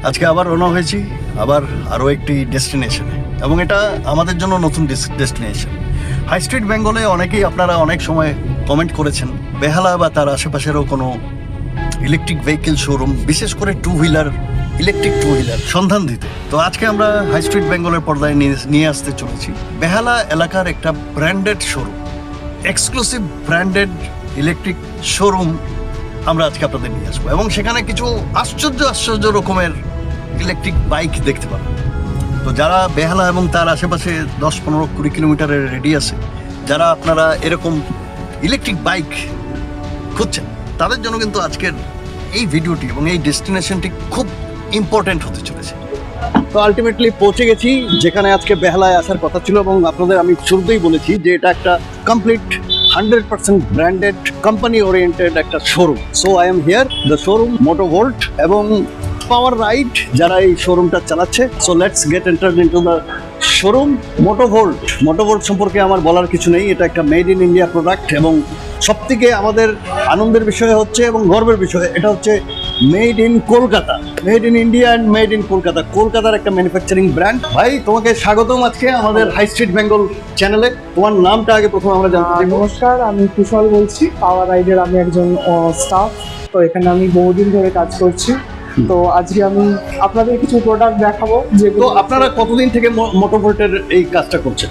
আজকে আবার রওনা হয়েছি, আবার আরও একটি ডেস্টিনেশনে, এবং এটা আমাদের জন্য নতুন ডেস্টিনেশন। হাই স্ট্রিট বেঙ্গলে অনেকেই আপনারা অনেক সময় কমেন্ট করেছেন বেহালা বা তার আশেপাশেরও কোনো ইলেকট্রিক ভেহিকেল শোরুম, বিশেষ করে ইলেকট্রিক টু হুইলার সন্ধান দিতে। তো আজকে আমরা হাই স্ট্রিট বেঙ্গলের পর্দায় নিয়ে আসতে চলেছি বেহালা এলাকার একটা branded showroom, exclusive branded electric showroom আমরা আজকে আপনাদের নিয়ে আসবো, এবং সেখানে কিছু আশ্চর্য রকমের ইলেকট্রিক বাইক দেখতে পাবেন। তো যারা বেহালা এবং তার আশেপাশে 10-15-20 কিলোমিটারের রেডিয়াসে যারা আপনারা এরকম ইলেকট্রিক বাইক খুঁজছেন, তাদের জন্য কিন্তু আজকের এই ভিডিওটি এবং এই ডেস্টিনেশনটি খুব ইম্পর্টেন্ট হতে চলেছে। তো আলটিমেটলি পৌঁছে গেছি যেখানে আজকে বেহালায় আসার কথা ছিল, এবং আপনাদের আমি শুরুতেই বলেছি যে এটা একটা কমপ্লিট 100% ব্র্যান্ডেড কোম্পানি ওরিয়েন্টেড একটা শোরুম। So I am here the showroom Motovolt এবং পাওয়ার রাইড যারা এই শোরুমটা চালাচ্ছে। So let's get entered into the showroom. Motovolt সম্পর্কে আমার বলার কিছু নেই, এটা একটা মেড ইন ইন্ডিয়া প্রোডাক্ট, এবং সবথেকে আমাদের আনন্দের বিষয় হচ্ছে এবং গর্বের বিষয় এটা হচ্ছে made in Kolkata, made in India and made in Kolkata. কলকাতার একটা ম্যানুফ্যাকচারিং ব্র্যান্ড। ভাই তোমাকে স্বাগতম আজকে আমাদের হাই স্ট্রিট বেঙ্গল চ্যানেলে। তোমার নামটা আগে প্রথমে আমরা জানতে চাই। নমস্কার, আমি কুশল বলছি, পাওয়ার রাইডের আমি একজন স্টাফ। তো এখানে আমি বহুদিন ধরে কাজ করছি। তো আজকে আমি আপনাদের কিছু প্রোডাক্ট দেখাবো। তো আপনারা কতদিন থেকে মোটোভোল্টের এই কাজটা করছেন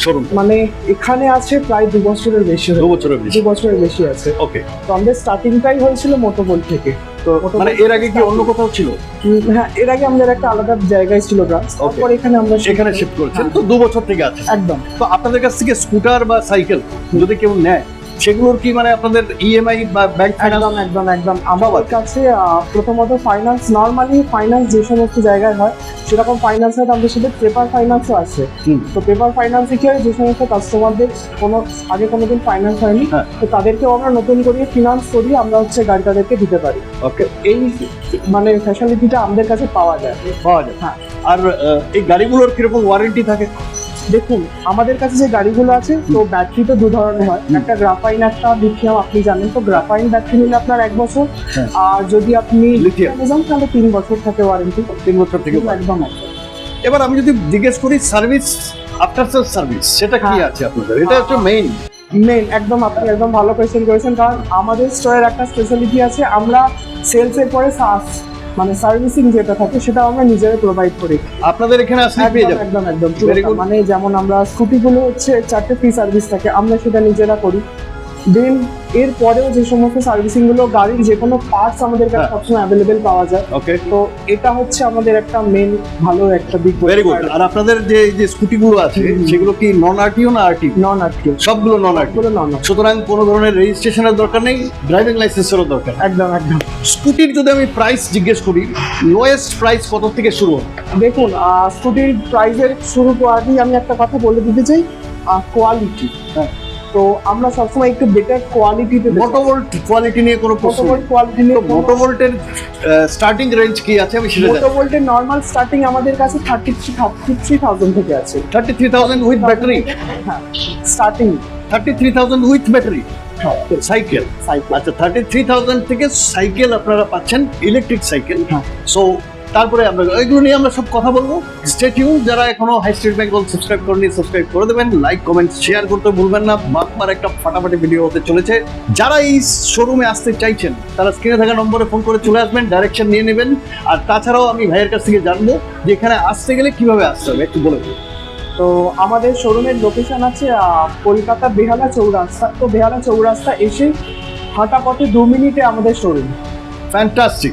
শোরুম? মানে এখানে আছে প্রায় 2 বছরের বেশি। 2 বছরের বেশি? 2 বছরের বেশি আছে। ওকে। তো আমাদের স্টার্টিংটাই হয়েছিল মোটোভোল্ট থেকে। তো মানে এর আগে কি অন্য কোথাও ছিল? হ্যাঁ, এর আগে আমাদের একটা আলাদা জায়গায় ছিল ব্রাঞ্চ, তারপর এখানে আমরা সেখানে শিফট করেছেন। তো 2 বছর থেকে আছে একদম। তো আপনাদের কাছ থেকে স্কুটার বা সাইকেল যদি কেউ নেয়, সেগুলোর কি মানে আপনাদের ইএমআই বা ব্যাংক ফাইন্যান্স? একদম আমার কাছে প্রথমত নর্মালি ফাইন্যান্স যে সমস্ত জায়গায় হয় সেরকম ফাইন্যান্স হয়, আমাদের সাথে পেপার ফাইন্যান্সও আছে। তো পেপার ফাইন্যান্সে কি হয়, যে সমস্ত কাস্টমারদের আগে কোনোদিন ফাইন্যান্স হয়নি, তো তাদেরকেও আমরা নতুন করিয়ে ফিনান্স করিয়ে আমরা গাড়ি তাদেরকে দিতে পারি। ওকে। এই মানে ফ্যাসিলিটিটা আমাদের কাছে পাওয়া যায়। হ্যাঁ। আর এই গাড়িগুলোর কিরকম ওয়ারেন্টি থাকে? দেখুন, আমাদের কাছে যে গাড়িগুলো আছে, তো ব্যাটারি তো 2 ধরনের হয়, একটা গ্রাফাইন, একটা লিথিয়াম। আপনি জানেন তো, গ্রাফাইন ব্যাটারি নিলে আপনার 1 বছর, আর যদি আপনি লিথিয়াম যান তাহলে 3 বছর থাকে ওয়ারেন্টি। 3 বছর থেকে একদম। এবার আমি যদি জিজ্ঞেস করি সার্ভিস, আফটার সেল সার্ভিস, সেটা কি আছে আপনাদের? এটা হচ্ছে মেইন একদম আপনি একদম ভালো কোয়েশ্চেন করেছেন, কারণ আমাদের স্টোরের একটা স্পেশালিটি আছে, আমরা সেলসের পরে মানে সার্ভিসিং যেটা থাকে সেটা আমরা নিজেরাই প্রোভাইড করি। আপনাদের এখানে আসলে পেয়ে যাবেন। একদম মানে যেমন আমরা স্কুটিগুলো 4টে ফ্রি সার্ভিস থাকে, আমরা সেটা নিজেরা করি। দেন এর পরেও যে সমস্ত সার্ভিসিং গুলো, গাড়ির যে কোনো পার্টস আমাদের কাছে সবসময় অ্যাভেলেবেল পাওয়া যায়। ওকে। তো এটা হচ্ছে আমাদের একটা মেন ভালো একটা দিক। Very good. আর আপনাদের যে স্কুটিগুলো আছে সেগুলো কি নন আরটিও না আরটিও? নন আরটিও। সবগুলো নন আরটিও। সুতরাং কোনো ধরনের রেজিস্ট্রেশনের দরকার নেই, ড্রাইভিং লাইসেন্সেরও দরকার। একদম। স্কুটির যদি আমি প্রাইস জিজ্ঞেস করি, লোয়েস্ট প্রাইস কত থেকে শুরু হয়? দেখুন, স্কুটির প্রাইসের শুরু করাতেই আমি একটা কথা বলে দিতে চাই, কোয়ালিটি। তো আমরা সবসময় একটু বেটার কোয়ালিটিতে। মোটোভোল্ট কোয়ালিটি নিয়ে কোনো প্রশ্ন? কোয়ালিটি নিয়ে মোটোভোল্টের স্টার্টিং রেঞ্জ কি আছে আমি সেটা জানি। মোটোভোল্টের নরমাল স্টার্টিং আমাদের কাছে 33,000 থেকে আছে। 33,000 উইথ ব্যাটারি? হ্যাঁ, স্টার্টিং 33,000 উইথ ব্যাটারি সাইকেল। আচ্ছা, 33,000 থেকে সাইকেল আপনারা পাচ্ছেন, ইলেকট্রিক সাইকেল। সো তারপরে আমরা এগুলো নিয়ে আমরা সব কথা বলবো। Stay tune. যারা এখনো হাই স্ট্রিট বেঙ্গল সাবস্ক্রাইব করেনি, সাবস্ক্রাইব করে দেবেন, লাইক কমেন্ট শেয়ার করতে ভুলবেন না। বারবার একটা ফাটাফাটি ভিডিও হতে চলেছে। যারা এই শোরুমে আসতে চাইছেন তারা স্ক্রিনে থাকা নম্বরে ফোন করে চলে আসবেন, ডাইরেকশন নিয়ে নেবেন। আর তাছাড়াও আমি ভাইয়ের কাছ থেকে জানবো যে এখানে আসতে গেলে কিভাবে আসতে হবে, একটু বলে দিন। তো আমাদের শোরুমের লোকেশন আছে কলকাতা বেহালা চৌরাস্তা। তো বেহালা চৌরাস্তা এসে হাঁটা পথে 2 মিনিটে আমাদের শোরুম।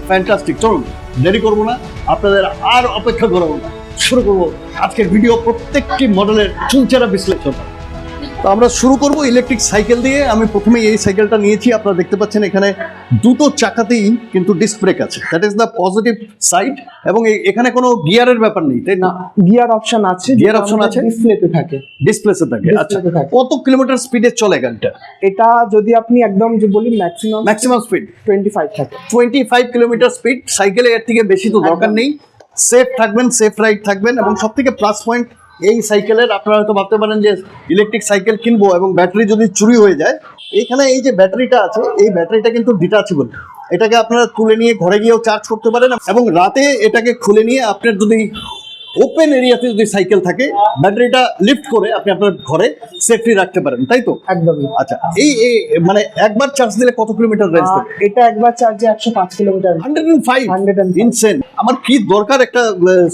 ফ্যান্টাস্টিক। চলুন, দেরি করবো না, আপনাদের আর অপেক্ষা করবো না, শুরু করবো আজকের ভিডিও প্রত্যেকটি মডেলের চুলচেরা বিশ্লেষণ। তো আমরা শুরু করব ইলেকট্রিক সাইকেল দিয়ে। আমি প্রথমেই এই সাইকেলটা নিয়েছি। আপনারা দেখতে পাচ্ছেন এখানে দুটো চাকাতেই কিন্তু ডিস্ক ব্রেক আছে, that is the positive side. এবং এখানে কোনো গিয়ারের ব্যাপার নেই, তাই না? গিয়ার অপশন আছে, ডিসপ্লেতে থাকে। আচ্ছা, কত কিলোমিটার স্পিডে চলে গাড়িটা? এটা যদি আপনি একদম যে বলি ম্যাক্সিমাম স্পিড 25 থাকে। 25 কিলোমিটার স্পিড। সাইকেলে এর থেকে বেশি তো দরকার নেই। সেফ থাকবেন, সেফ রাইড থাকবেন। এবং সব থেকে প্লাস পয়েন্ট এই সাইকেলের আপনারা হয়তো ভাবতে পারেন যে ইলেকট্রিক সাইকেল কিনবো এবং ব্যাটারি যদি চুরি হয়ে যায়, এইখানে এই যে ব্যাটারিটা আছে এই ব্যাটারিটা কিন্তু ডিটাচেবল। এটাকে আপনারা তুলে নিয়ে ঘরে গিয়েও চার্জ করতে পারেন এবং রাতে এটাকে খুলে নিয়ে আপনার যদি ওপেন এরিয়াতে যদি সাইকেল থাকে ব্যাটারিটা লিফট করে আপনি আপনার ঘরে সেফলি রাখতে পারেন, তাই তো? একদমই। আচ্ছা, এই মানে একবার চার্জ দিলে কত কিলোমিটার রেঞ্জ দেবে? এটা একবার চার্জে 105 কিলোমিটার। 105 ইনসেন। আমার কি দরকার একটা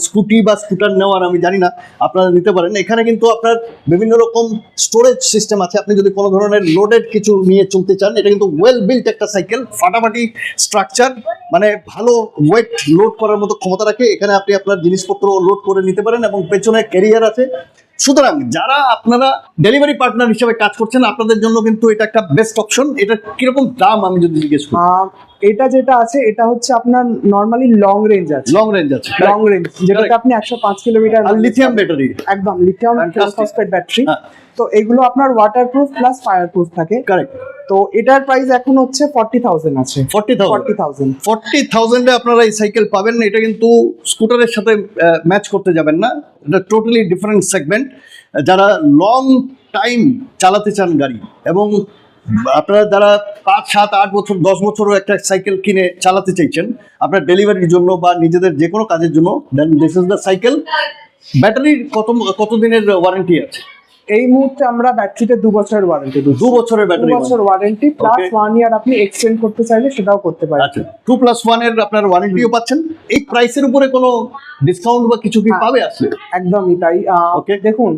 স্কুটি বা স্কুটার নেওয়ার, আমি জানি না, আপনারা নিতে পারেন। এখানে কিন্তু আপনার বিভিন্ন রকম স্টোরেজ সিস্টেম আছে। আপনি যদি কোনো ধরনের লোডেড কিছু নিয়ে চলতে চান, এটা কিন্তু ওয়েল বিল্ট একটা সাইকেল, ফাটাফাটি স্ট্রাকচার, মানে ভালো ওয়েট লোড করার মতো ক্ষমতা রাখে। এখানে আপনি আপনার জিনিসপত্র লোড করে নিতে পারেন এবং পেছনে ক্যারিয়ার আছে। সুতরাং যারা আপনারা ডেলিভারি পার্টনার হিসেবে কাজ করছেন আপনাদের জন্য কিন্তু এটা একটা বেস্ট অপশন। এটা কিরকম দাম আমি যদি জিজ্ঞেস করি? এটা যেটা আছে এটা হচ্ছে আপনার নরমালি লং রেঞ্জ আছে। লং রেঞ্জ আছে, লং রেঞ্জ যেটাতে আপনি 105 কিলোমিটার। আর লিথিয়াম ব্যাটারি, একদম লিথিয়াম ফসফেট ব্যাটারি। হ্যাঁ। তো এগুলো আপনার ওয়াটারপ্রুফ প্লাস ফায়ারপ্রুফ থাকে। কারেক্ট। তো এটার প্রাইস এখন হচ্ছে 40,000 আছে। 40,000 এ আপনারা এই সাইকেল পাবেন। এটা কিন্তু স্কুটারের সাথে ম্যাচ করতে যাবেন না, এটা টোটালি ডিফারেন্ট সেগমেন্ট। যারা লং টাইম চালাতে চান গাড়ি এবং আপনারা যারা 5, 7, 8 বছর 10 বছরও একটা সাইকেল কিনে চালাতে চাইছেন আপনার ডেলিভারির জন্য বা নিজেদের যে কোনো কাজের জন্য, দেন দিস ইজ দ্য সাইকেল। ব্যাটারির কত দিনের ওয়ারেন্টি আছে? এই মুহূর্তে আমরা ব্যাটারিতে 2 বছরের ওয়ারেন্টি দিই। 2 বছরের ব্যাটারি, 2 বছর ওয়ারেন্টি প্লাস 1 ইয়ার আপনি এক্সটেন্ড করতে চাইলে সেটাও করতে পারেন। আচ্ছা, 2+1 এর আপনার ওয়ারেন্টিও পাচ্ছেন। এই প্রাইসের উপরে কোনো ডিসকাউন্ট বা কিছু কি পাবে আসলে? একদমই তাই। দেখুন,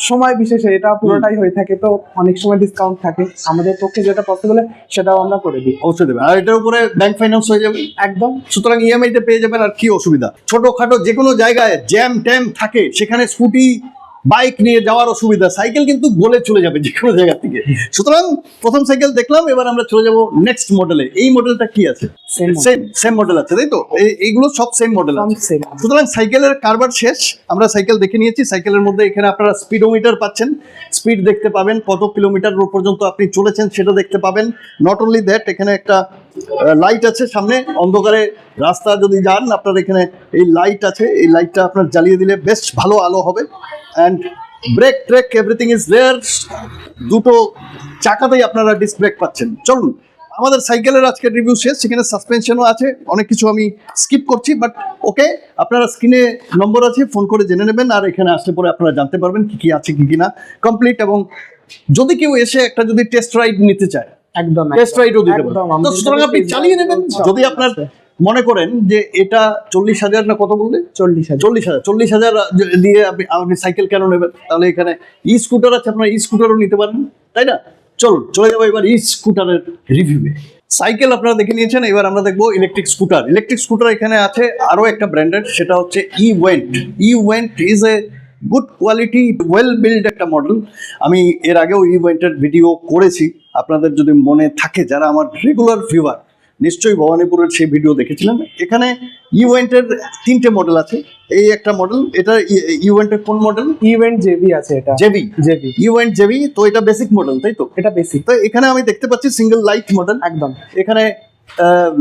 সময় বিশেষে এটা পুরোটাই হয়ে থাকে, তো অনেক সময় ডিসকাউন্ট থাকে। আমাদের পক্ষে যেটা পসিবল সেটাও আমরা করে দিই। অবশ্যই দেবেন। আর এটার উপরে ব্যাংক ফাইন্যান্স হয়ে যাবে একদম। সুতরাং ইএমআই তে পেয়ে যাবেন। আর কি অসুবিধা? ছোটখাটো যে কোনো জায়গায় জ্যাম ট্যাম থাকে সেখানে স্কুটি বাইক নিয়ে যাওয়ার অসুবিধা, সাইকেল কিন্তু গলে চলে যাবে যে কোনো জায়গা থেকে। সুতরাং প্রথম সাইকেল দেখলাম, এবার আমরা চলে যাব নেক্সট মডেলে। এই মডেলটা কি আছে? সেম মডেল আছে, তাই তো? এইগুলো সব সেম মডেল আছে। সুতরাং সাইকেলের কারবার শেষ, আমরা সাইকেল দেখে নিয়েছি। সাইকেলের মধ্যে এখানে আপনারা স্পিডোমিটার পাচ্ছেন, স্পিড দেখতে পাবেন, কত কিলোমিটার পর্যন্ত আপনি চলেছেন সেটা দেখতে পাবেন। নট অনলি দ্যাট, এখানে একটা লাইট আছে সামনে, অন্ধকারে রাস্তা যদি যান আপনার এখানে এই লাইট আছে, এই লাইটটা আপনার জ্বালিয়ে দিলে বেশ ভালো আলো হবে। And brake trek everything is there. দুটো চাকাতেই আপনারা ডিস্ক ব্রেক পাচ্ছেন। চলুন, আমাদের সাইকেলের আজকের রিভিউ শেষ। সেখানে সাসপেনশনও আছে, অনেক কিছু আমি স্কিপ করছি, বাট ওকে, আপনারা স্ক্রিনে নম্বর আছে, ফোন করে জেনে নেবেন। আর এখানে আসলে পরে আপনারা জানতে পারবেন কি কি আছে কি কি না কমপ্লিট। এবং যদি কেউ এসে একটা যদি টেস্ট রাইড নিতে চায়, একদম টেস্ট রাইডও দিতে পারবেন। তো সুতরাং আপনি চালিয়ে নেবেন। যদি আপনার মনে করেন যে এটা 40,000 না কত বললে? 40,000 দিয়ে আপনি সাইকেল কেন নেবেন? তাহলে এখানে ই স্কুটার আছে, আপনারা ই স্কুটারও নিতে পারেন, তাই না? চলুন চলে যাবো এবার ই স্কুটারের রিভিউয়ে। সাইকেল আপনারা দেখে নিয়েছেন, এবার আমরা দেখবো ইলেকট্রিক স্কুটার। ইলেকট্রিক স্কুটার এখানে আছে আরো একটা ব্র্যান্ডের, সেটা হচ্ছে event. Event is a good quality well build একটা মডেল। আমি এর আগেও ইভেন্টের ভিডিও করেছি, আপনাদের যদি মনে থাকে, যারা আমার রেগুলার ভিউয়ার নিশ্চয়ই ভবানীপুরের সেই ভিডিও দেখেছিলেন। এখানে ইভেন্টের 3টে মডেল আছে। এই একটা মডেল, এটা ইভেন্টের কোন মডেল? ইভেন্ট জেবি আছে। এটা জেবি ইভেন্ট জেবি। তো এটা বেসিক মডেল, তাই তো? এটা বেসিক। তো এখানে আমি দেখতে পাচ্ছি সিঙ্গেল লাইট মডেল। একদম। এখানে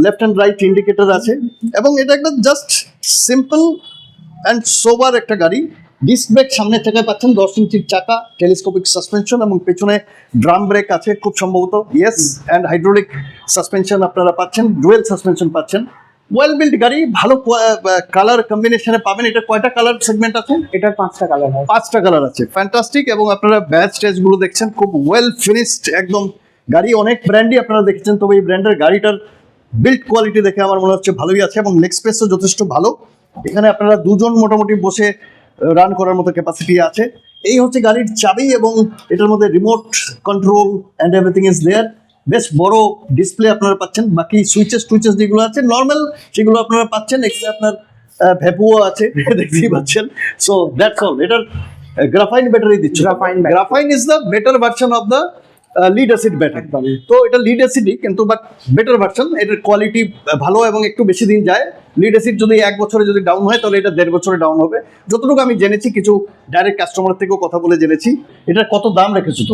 লেফট অ্যান্ড রাইট ইন্ডিকেটর আছে এবং এটা একটা জাস্ট সিম্পল অ্যান্ড সোবার একটা গাড়ি। ডিস্ক ব্রেক সামনের চাকায় পাচ্ছেন, 10 ইঞ্চির চাকা, টেলিস্কোপিক সাসপেনশন এবং পেছনে ড্রাম ব্রেক আছে খুব সম্ভবত, ইয়েস। অ্যান্ড হাইড্রোলিক সাসপেনশন আপনারা পাচ্ছেন, ডুয়েল সাসপেনশন পাচ্ছেন। ওয়েল বিল্ড গাড়ি, ভালো কালার কম্বিনেশনে পাবেন। এটা কয়টা কালার সেগমেন্ট আছে? এটার 5টা কালার হয়। 5টা কালার আছে, ফ্যান্টাস্টিক। এবং আপনারা ব্যাচ গুলো দেখছেন, খুব ওয়েল ফিনিশড একদম গাড়ি। অনেক ব্র্যান্ডই আপনারা দেখেছেন, তবে এই ব্র্যান্ডের গাড়িটার বিল্ড কোয়ালিটি দেখে আমার মনে হচ্ছে ভালোই আছে এবং লেগ স্পেসও যথেষ্ট ভালো। এখানে আপনারা দুজন মোটামুটি বসে রান করার মতো ক্যাপাসিটি আছে। এই হচ্ছে গাড়ির চাবি এবং এটার মধ্যে remote control and everything is there. বেশ বড় ডিসপ্লে আপনারা পাচ্ছেন। বাকি সুইচেস যেগুলো আছে নর্মাল, সেগুলো আপনারা পাচ্ছেন। এখানে আপনার ভ্যাপুও আছে, দেখতেই পাচ্ছেন। So that's all. এটার গ্রাফাইন ব্যাটারি দিচ্ছে। Graphene is the better version of the lead acid battery. তো এটা লিড অ্যাসিডই, কিন্তু বাট বেটার ভার্সন। এটার কোয়ালিটি ভালো এবং একটু বেশি দিন যায়। লিড অ্যাসিড যদি 1 বছরে যদি ডাউন হয়, তাহলে এটা 1.5 বছরে ডাউন হবে, যতটুকু আমি জেনেছি। কিছু ডাইরেক্ট কাস্টমার থেকেও কথা বলে জেনেছি। এটার কত দাম রেখেছো তো?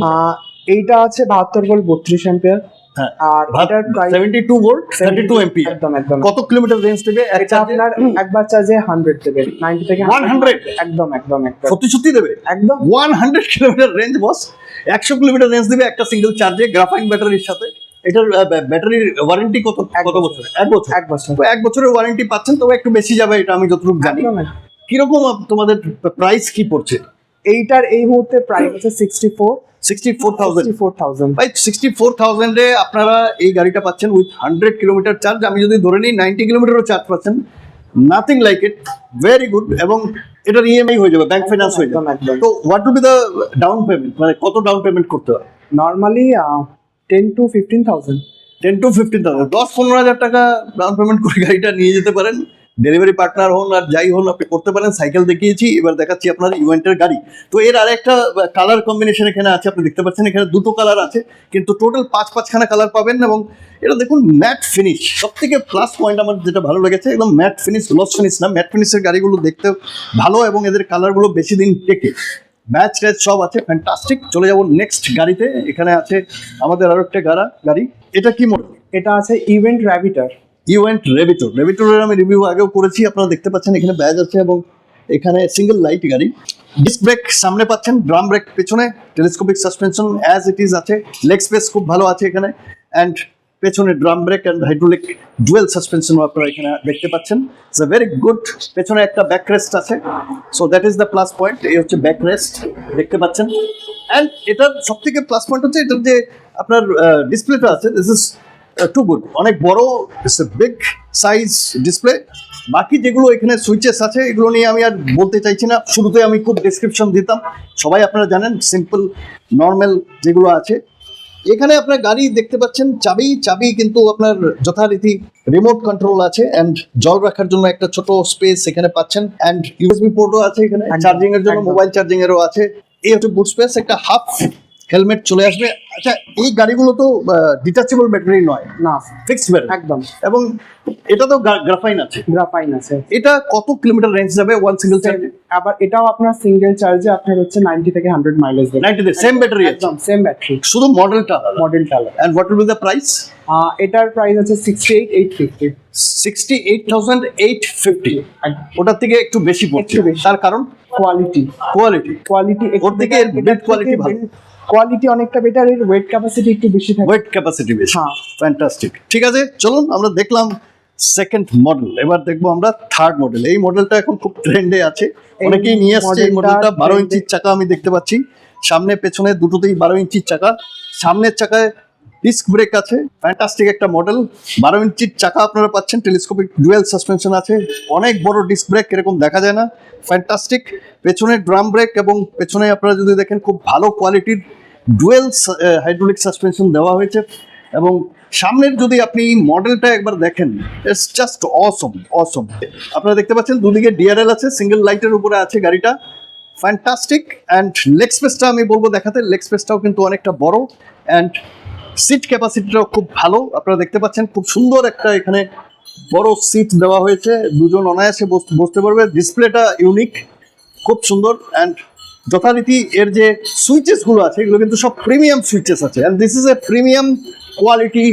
এইটা আছে 72 ভোল্ট 32 অ্যাম্পিয়ার। হ্যাঁ আর এটার প্রাইস 72 ভোল্ট 32 এম্পিয়ার একদম একদম কত কিলোমিটার রেঞ্জ দেবে এক এটা চার্জে? আপনার একবার চার্জে 100 দেবে, 90 থেকে 100 একদম একদম একদম সত্যি সত্যি দেবে একদম 100 কিলোমিটার রেঞ্জ বস, 100 কিলোমিটার রেঞ্জ দিবে একটা সিঙ্গেল চার্জে গ্রাফাইন ব্যাটারির সাথে। এটার ব্যাটারির ওয়ারেন্টি কত কত বছর? এক বছর। এক বছর তো এক বছরের ওয়ারেন্টি পাচ্ছেন, তবে একটু বেশি যাবে এটা আমি যতটুকু জানি। একদম। কিরকম তোমাদের প্রাইস কি পড়ছে? এইটার এই মুহূর্তে প্রাইস হচ্ছে 64,000 64,000 ভাই 64,000 এ আপনারা এই গাড়িটা পাচ্ছেন উইথ 100 কিলোমিটার চার্জ। আমি যদি ধরে নিই 90 কিলোমিটারও চার্জ পাচ্ছেন, nothing like it, very good. এবং এটার ইএমআই হয়ে যাবে, ব্যাংক ফাইন্যান্স হয়ে যাবে। একদম। তো what would be the down payment, মানে কত ডাউন পেমেন্ট করতে হয়? নরমালি 10 to 15,000 10 to 15,000, 10-15,000 টাকা ডাউন পেমেন্ট করে গাড়িটা নিয়ে যেতে পারেন। ডেলিভারি পার্টনার হন আর যাই হন, আপনি করতে পারেন। সাইকেল দেখিয়েছি, এবার দেখাচ্ছি আপনার ইভেন্টের গাড়ি। তো এর আরেকটা কালার কম্বিনেশন এখানে আছে, আপনি দেখতে পাচ্ছেন এখানে দুটো কালার আছে, কিন্তু টোটাল 5-5খানা কালার পাবেন। এবং এটা দেখুন ম্যাট ফিনিশ, সব থেকে প্লাস পয়েন্ট আমার যেটা ভালো লেগেছে, একদম ম্যাট ফিনিশ, গ্লস ফিনিশ না, ম্যাট ফিনিশের গাড়িগুলো দেখতে ভালো এবং এদের কালারগুলো বেশি দিন টেকে। ম্যাচ ট্যাচ সব আছে, ফ্যান্টাস্টিক। চলে যাবো নেক্সট গাড়িতে। এখানে আছে আমাদের আরো একটা গাড়ি। এটা কি মডেল? এটা আছে ইভেন্ট র্যাবিটার। ইভেন্ট রেভিটরের আমি রিভিউ আগেও করেছি, আপনারা দেখতে পাচ্ছেন এখানে ব্যাজ আছে এবং এখানে সিঙ্গেল লাইট গাড়ি। ডিস্ক ব্রেক সামনে পাচ্ছেন, ড্রাম ব্রেক পেছনে, telescopic suspension as it is আছে, লেগ স্পেস খুব ভালো আছে এখানে, অ্যান্ড পেছনে drum brake and hydraulic dual suspension আপনারা এখানে দেখতে পাচ্ছেন। It's a very good. পেছনে একটা ব্যাক রেস্ট আছে, so that is the plus point. এই হচ্ছে ব্যাক রেস্ট দেখতে পাচ্ছেন। অ্যান্ড এটার সব থেকে প্লাস পয়েন্ট হচ্ছে এটার যে আপনার ডিসপ্লেটা আছে, দিস ইজ টু গুড, অনেক বড়, it's a big size display. বাকি যেগুলো এখানে সুইচেস আছে এগুলো নিয়ে আমি আর বলতে চাইছি না, শুরুতে আমি খুব ডেসক্রিপশন দিতাম, সবাই আপনারা জানেন সিম্পল নর্মাল যেগুলো আছে। এখানে আপনার গাড়ি দেখতে পাচ্ছেন, চাবি কিন্তু আপনার যথারীতি রিমোট কন্ট্রোল আছে, অ্যান্ড জল রাখার জন্য একটা ছোট স্পেস এখানে পাচ্ছেন, অ্যান্ড ইউএসবি পোর্টও আছে এখানে, চার্জিং এর জন্য, মোবাইল চার্জিং এরও আছে। এই হচ্ছে বুট স্পেস, একটা হাফ হেলমেট চলে আসবে। আচ্ছা, এই গাড়িগুলো তো ডিটাচেবল ব্যাটারি নয়, না ফিক্সড ব্যাটারি একদম, এবং এটা তো গ্রাফাইন আছে। গ্রাফাইন আছে। এটা কত কিলোমিটার রেঞ্জ যাবে ওয়ান সিঙ্গেল চার্জে? আবার এটাও আপনার সিঙ্গেল চার্জে আপনার হচ্ছে 90 থেকে 100 মাইলেজ দেবে। 90 সেম ব্যাটারি আছে, একদম সেম ব্যাটারি, শুধু মডেলটা আলাদা। মডেলটা আলাদা। And what will be the price? এটার প্রাইস আছে 68,850। 68,850। ওটার থেকে একটু বেশি পড়ছে, একটু বেশি। তার কারণ কোয়ালিটি ওর থেকে বিল্ড কোয়ালিটি ভালো, কোয়ালিটি অনেকটা বেটার, এর ওয়েট ক্যাপাসিটি একটু বেশি থাকে। ওয়েট ক্যাপাসিটি বেশি। হ্যাঁ। ফ্যান্টাস্টিক। ঠিক আছে, চলুন আমরা দেখলাম সেকেন্ড মডেল, এবার দেখবো আমরা থার্ড মডেল। এই মডেলটা এখন খুব ট্রেন্ডে আছে, অনেকেই নিয়ে আসছে এই মডেলটা। 12 ইঞ্চির চাকা আমি দেখতে পাচ্ছি, সামনে পেছনে দুটোতেই 12 ইঞ্চির চাকা। সামনের চাকায় ডিস্ক ব্রেক আছে, ফ্যান্টাস্টিক একটা মডেল। 12 ইঞ্চির চাকা আপনারা পাচ্ছেন, টেলিস্কোপিক ডুয়েল সাসপেনশন আছে, অনেক বড় ডিস্ক ব্রেক, এরকম দেখা যায় না, ফ্যান্টাস্টিক। পেছনে ড্রাম ব্রেক এবং পেছনে আপনারা যদি দেখেন খুব ভালো কোয়ালিটির ডুয়েল হাইড্রোলিক সাসপেনশন দেওয়া হয়েছে। এবং সামনের যদি আপনি মডেলটা একবার দেখেন, ইটস জাস্ট অসম। আপনারা দেখতে পাচ্ছেন দুদিকে ডিআরএল আছে, সিঙ্গেল লাইটের উপরে আছে গাড়িটা, ফ্যান্টাস্টিক। অ্যান্ড লেগ স্পেসটা আমি বলবো দেখাতে, লেগ স্পেসটাও কিন্তু অনেকটা বড়, অ্যান্ড সিট ক্যাপাসিটিটাও খুব ভালো। আপনারা দেখতে পাচ্ছেন খুব সুন্দর একটা এখানে বড় সিট দেওয়া হয়েছে, দুজন অনায়াসে বসতে পারবে। ডিসপ্লেটা ইউনিক, খুব সুন্দর। অ্যান্ড যথারীতি এর যে সুইচেস গুলো আছে এগুলো কিন্তু সব প্রিমিয়াম সুইচেস আছে, and this is a premium quality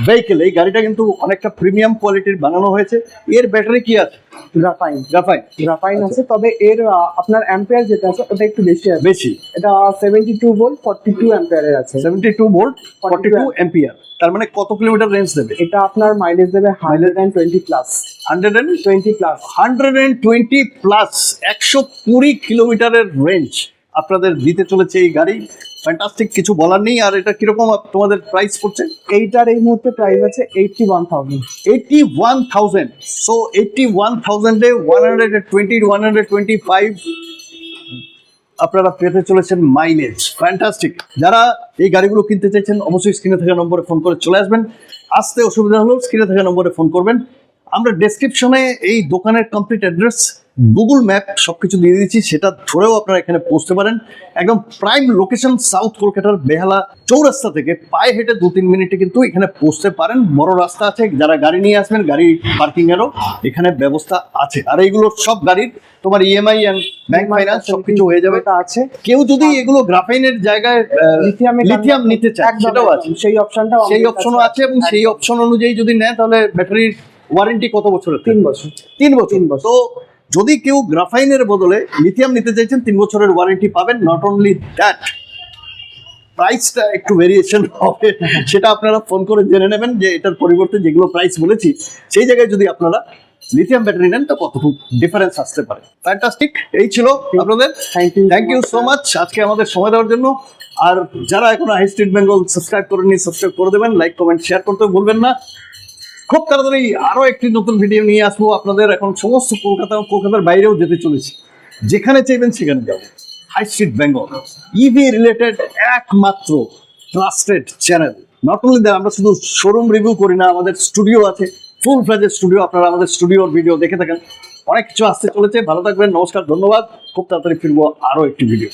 vehicle. এই গাড়িটা কিন্তু অনেকটা প্রিমিয়াম কোয়ালিটির বানানো হয়েছে। এর ব্যাটারি কি আছে? গ্রাফাইন আছে, তবে এর আপনার অ্যাম্পিয়ার যেটা আছে ওটা একটু বেশি আছে। বেশি, এটা 72 ভোল্ট 42 অ্যাম্পিয়ারের আছে। 72 ভোল্ট 42 অ্যাম্পিয়ার, তার মানে কত কিলোমিটার রেঞ্জ দেবে? এটা আপনার মাইলেজ দেবে 120 প্লাস। 120 প্লাস 120 কিলোমিটারের রেঞ্জ আপনাদের দিতে চলেছে এই গাড়ি। ফ্যান্টাস্টিক, কিছু বলার নেই। আর এটা কিরকম তোমাদের প্রাইস পড়ছে? এইটার এই মুহূর্তে প্রাইস আছে 81,000। 81,000। সো 81,000 এ 125 আপনারা পেতে চলেছেন মাইলেজ। ফ্যান্টাস্টিক। যারা এই গাড়িগুলো কিনতে চাইছেন অবশ্যই স্ক্রিনে থাকা নম্বরে ফোন করে চলে আসবেন। আসতে অসুবিধা হলেও স্ক্রিনে থাকা নম্বরে ফোন করবেন। আমরা ডেসক্রিপশনে এই দোকানের কমপ্লিট অ্যাড্রেস গুগল ম্যাপ সবকিছু দিয়ে দিচ্ছি, সেটা ধরেও আপনারা এখানে পৌঁছতে পারেন। একদম প্রাইম লোকেশন, সাউথ কলকাতার বেহালা চৌরাস্তা থেকে পায়ে হেঁটে 2-3 মিনিটে কিন্তু এখানে পৌঁছতে পারেন। বড় রাস্তা আছে, যারা গাড়ি নিয়ে আসবেন গাড়ি পার্কিং এরও এখানে ব্যবস্থা আছে। আর এইগুলো সব গাড়ির তোমার ইএমআই এন্ড ব্যাংক ফাইন্যান্স সবকিছু হয়ে যাবে। এটা আছে। কেউ যদি এগুলো গ্রাফাইনের জায়গায় লিথিয়াম নিতে চায় সেটাও আছে, সেই অপশনটাও সেই অপশনও আছে। এবং সেই অপশন অনুযায়ী যদি নেয় তাহলে ব্যাটারির ওয়ারেন্টি কত বছরের? 3 বছর। 3 বছর। তো যদি কেউ গ্রাফাইনের বদলে লিথিয়াম নিতে চাইছেন 3 বছরের ওয়ারেন্টি পাবেন। নট অনলি দ্যাট, প্রাইসটা একটু ভেরিয়েশন হবে, সেটা আপনারা ফোন করে জেনে নেবেন যে এটার পরিবর্তে যেগুলো প্রাইস বলেছি সেই জায়গায় যদি আপনারা লিথিয়াম ব্যাটারি নেন তো কতটুকু ডিফারেন্স আসতে পারে। ফ্যান্টাস্টিক, এই ছিল আপনাদের। থ্যাংক ইউ সো মাচ আজকে আমাদের সময় দেওয়ার জন্য। আর যারা এখনো হাই স্ট্রিট বেঙ্গল সাবস্ক্রাইব করেননি, সাবস্ক্রাইব করে দেবেন, লাইক কমেন্ট শেয়ার করতে ভুলবেন না। খুব তাড়াতাড়ি আরো একটি নতুন ভিডিও নিয়ে আসবো আপনাদের। এখন সমস্ত কলকাতার বাইরেও যেতে চলেছি, যেখানে চাইবেন সেখানে যাবো। High street Bengal EV related একমাত্র trusted channel. Not only that, আমরা শুধু শোরুম রিভিউ করি না, আমাদের স্টুডিও আছে, ফুল ফ্লেজেড স্টুডিও। আপনারা আমাদের স্টুডিওর ভিডিও দেখে থাকেন, অনেক কিছু আসতে চলেছে। ভালো থাকবেন, নমস্কার, ধন্যবাদ। খুব তাড়াতাড়ি ফিরবো আরো একটি ভিডিও।